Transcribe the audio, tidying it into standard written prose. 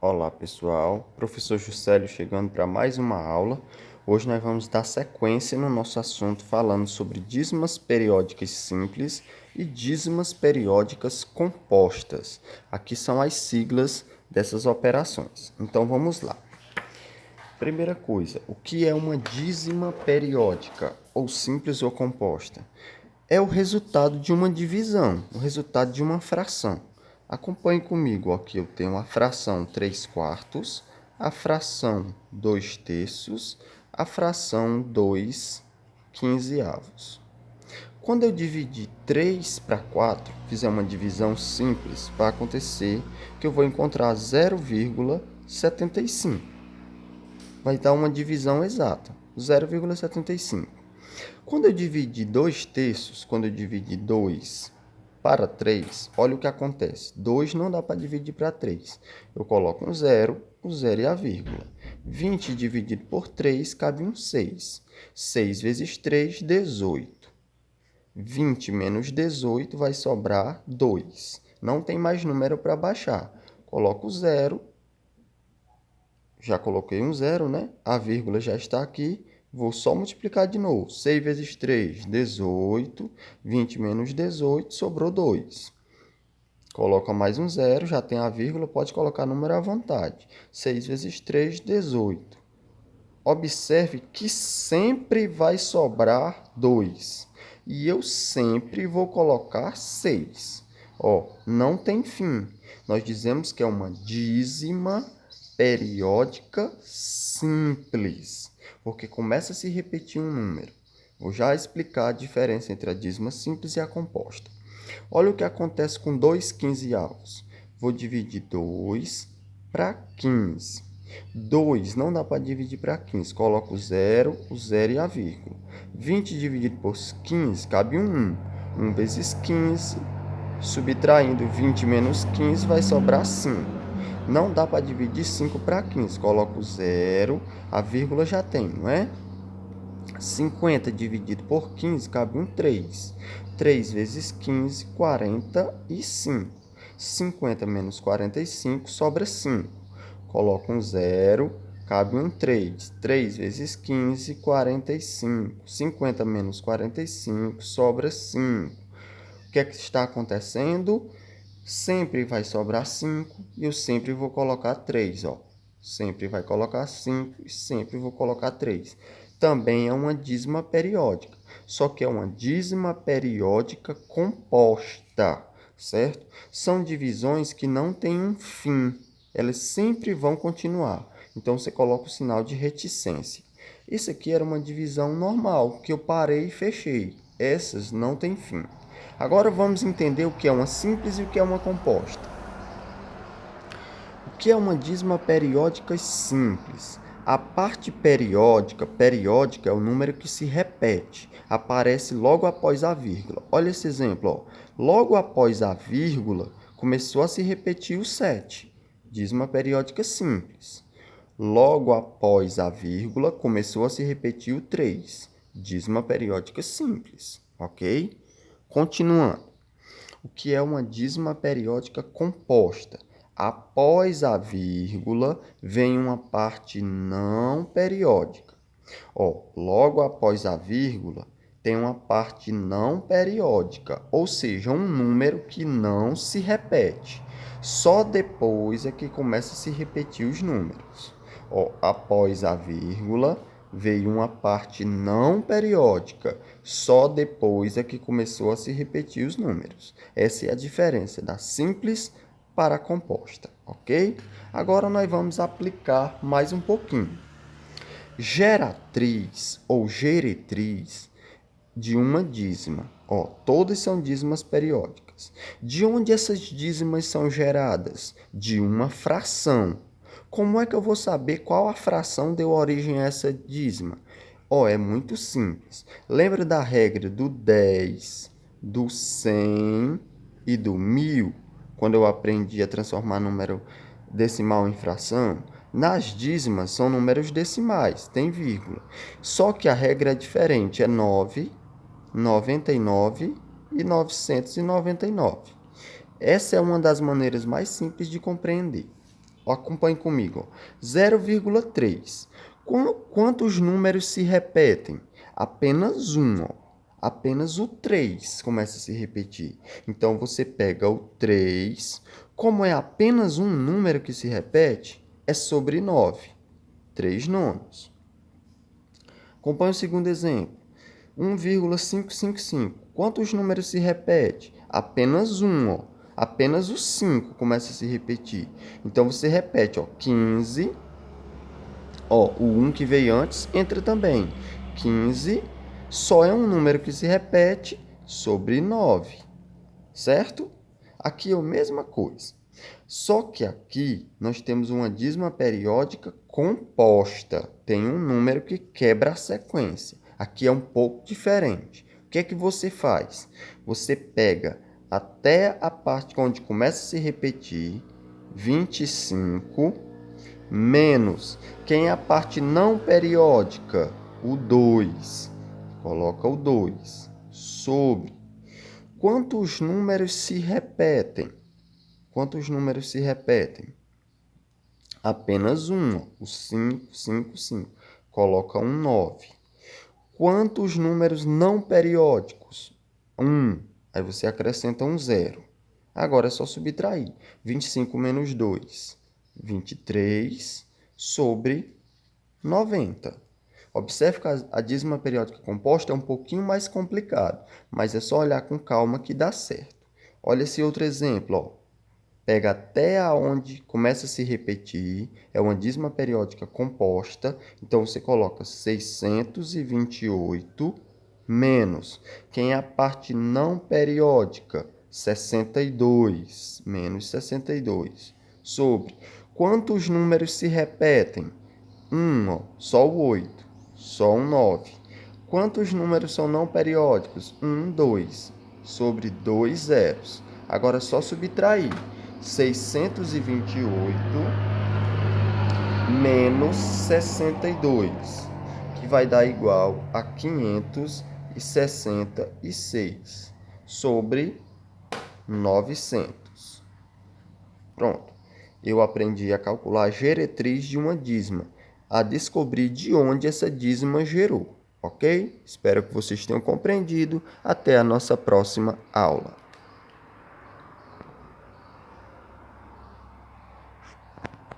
Olá pessoal, professor Juscelio chegando para mais uma aula. Hoje nós vamos dar sequência no nosso assunto falando sobre dízimas periódicas simples e dízimas periódicas compostas. Aqui são as siglas dessas operações. Então vamos lá. Primeira coisa, o que é uma dízima periódica, ou simples ou composta? É o resultado de uma divisão, o resultado de uma fração. Acompanhe comigo, aqui eu tenho a fração 3/4, a fração 2/3, a fração 2/15. Quando eu dividir 3 para 4, fizer uma divisão simples, vai acontecer que eu vou encontrar 0,75. Vai dar uma divisão exata, 0,75. Quando eu dividir 2/3, quando eu dividir 2 para 3, olha o que acontece. 2 não dá para dividir para 3. Eu coloco um zero e a vírgula. 20 dividido por 3 cabe um 6. 6 vezes 3, 18. 20 menos 18 vai sobrar 2. Não tem mais número para baixar. Coloco o zero. Já coloquei um zero, né? A vírgula já está aqui. Vou só multiplicar de novo. 6 vezes 3, 18. 20 menos 18, sobrou 2. Coloca mais um zero, já tem a vírgula, pode colocar número à vontade. 6 vezes 3, 18. Observe que sempre vai sobrar 2. E eu sempre vou colocar 6. Ó, não tem fim. Nós dizemos que é uma dízima periódica simples, porque começa a se repetir um número. Vou já explicar a diferença entre a dízima simples e a composta. Olha o que acontece com 2/15. Vou dividir 2 para 15. 2 não dá para dividir para 15. Coloco o zero e a vírgula. 20 dividido por 15 cabe um 1. 1 vezes 15, subtraindo 20 menos 15, vai sobrar 5. Não dá para dividir 5 para 15. Coloco o zero, a vírgula já tem, não é? 50 dividido por 15 cabe um 3. 3 vezes 15, 45. 50 menos 45 sobra 5. Coloco um zero, cabe um 3. 3 vezes 15, 45. 50 menos 45 sobra 5. O que é que está acontecendo? Sempre vai sobrar 5 e eu sempre vou colocar 3, ó. Sempre vai colocar 5 e sempre vou colocar 3. Também é uma dízima periódica, só que é uma dízima periódica composta, certo? São divisões que não têm um fim, elas sempre vão continuar. Então, você coloca o sinal de reticência. Isso aqui era uma divisão normal, que eu parei e fechei. Essas não têm fim. Agora vamos entender o que é uma simples e o que é uma composta. O que é uma dízima periódica simples? A parte periódica é o número que se repete, aparece logo após a vírgula. Olha esse exemplo, ó. Logo após a vírgula, começou a se repetir o 7, dízima periódica simples. Logo após a vírgula, começou a se repetir o 3, dízima periódica simples, ok? Continuando. O que é uma dízima periódica composta? Após a vírgula, vem uma parte não periódica. Ó, logo após a vírgula, tem uma parte não periódica, ou seja, um número que não se repete. Só depois é que começa a se repetir os números. Ó, após a vírgula, veio uma parte não periódica. Só depois é que começou a se repetir os números. Essa é a diferença da simples para a composta, ok? Agora nós vamos aplicar mais um pouquinho. Geratriz ou geretriz de uma dízima. Ó, todas são dízimas periódicas. De onde essas dízimas são geradas? De uma fração. Como é que eu vou saber qual a fração deu origem a essa dízima? Ó, é muito simples. Lembra da regra do 10, do 100 e do 1000? Quando eu aprendi a transformar número decimal em fração? Nas dízimas são números decimais, tem vírgula. Só que a regra é diferente, é 9, 99 e 999. Essa é uma das maneiras mais simples de compreender. Acompanhe comigo. 0,3. Quantos números se repetem? Apenas um. Apenas o 3 começa a se repetir. Então, você pega o 3. Como é apenas um número que se repete, é sobre 9. 3 nonos. Acompanhe o segundo exemplo. 1,555. Quantos números se repete? Apenas um. Apenas o 5 começa a se repetir. Então, você repete 15. O 1 que veio antes entra também. 15 só é um número que se repete sobre 9. Certo? Aqui é a mesma coisa. Só que aqui nós temos uma dízima periódica composta. Tem um número que quebra a sequência. Aqui é um pouco diferente. O que é que você faz? Você pega até a parte onde começa a se repetir, 25, menos. Quem é a parte não periódica? O 2. Coloca o 2. Sobre. Quantos números se repetem? Quantos números se repetem? Apenas um. O 5, 5, 5. Coloca um 9. Quantos números não periódicos? 1. Aí você acrescenta um 0. Agora é só subtrair. 25 menos 2. 23 sobre 90. Observe que a dízima periódica composta é um pouquinho mais complicado, mas é só olhar com calma que dá certo. Olha esse outro exemplo, ó. Pega até aonde começa a se repetir, é uma dízima periódica composta, então você coloca 628 menos. Quem é a parte não periódica? 62 menos 62 sobre. Quantos números se repetem? 1, só o 8, só um 9. Quantos números são não periódicos? 1, 2, sobre 2 zeros. Agora é só subtrair. 628 menos 62, que vai dar igual a 566 sobre 900. Pronto. Eu aprendi a calcular a geretriz de uma dízima, a descobrir de onde essa dízima gerou, ok? Espero que vocês tenham compreendido. Até a nossa próxima aula.